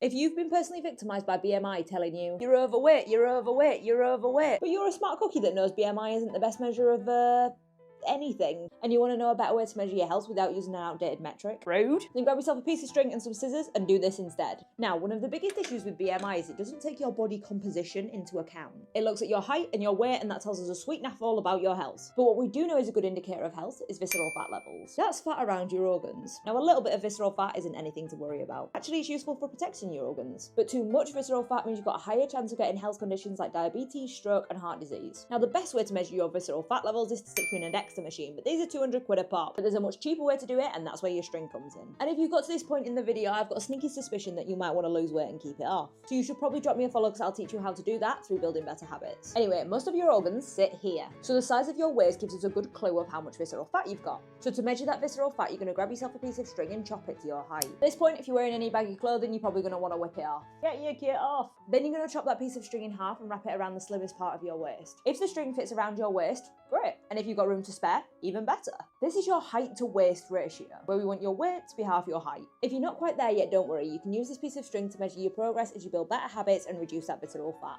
If you've been personally victimised by BMI telling you, you're overweight, you're overweight, you're overweight, but you're a smart cookie that knows BMI isn't the best measure of, anything, and you want to know a better way to measure your health without using an outdated metric, rude, then grab yourself a piece of string and some scissors and do this instead. Now, one of the biggest issues with BMI is it doesn't take your body composition into account. It looks at your height and your weight, and that tells us a sweet naff all about your health. But what we do know is a good indicator of health is visceral fat levels. That's fat around your organs. Now, a little bit of visceral fat isn't anything to worry about. Actually, it's useful for protecting your organs. But too much visceral fat means you've got a higher chance of getting health conditions like diabetes, stroke, and heart disease. Now, the best way to measure your visceral fat levels is to stick you in a DEXA machine, but these are 200 quid a pop. But there's a much cheaper way to do it, and that's where your string comes in. And if you've got to this point in the video, I've got a sneaky suspicion that you might want to lose weight and keep it off. So you should probably drop me a follow because I'll teach you how to do that through building better habits. Anyway, most of your organs sit here. So the size of your waist gives us a good clue of how much visceral fat you've got. So to measure that visceral fat, you're going to grab yourself a piece of string and chop it to your height. At this point, if you're wearing any baggy clothing, you're probably going to want to whip it off. Get your kit off. Then you're going to chop that piece of string in half and wrap it around the slimmest part of your waist. If the string fits around your waist, great. And if you've got room to spare, even better. This is your height to waist ratio, where we want your weight to be half your height. If you're not quite there yet, don't worry. You can use this piece of string to measure your progress as you build better habits and reduce that visceral fat.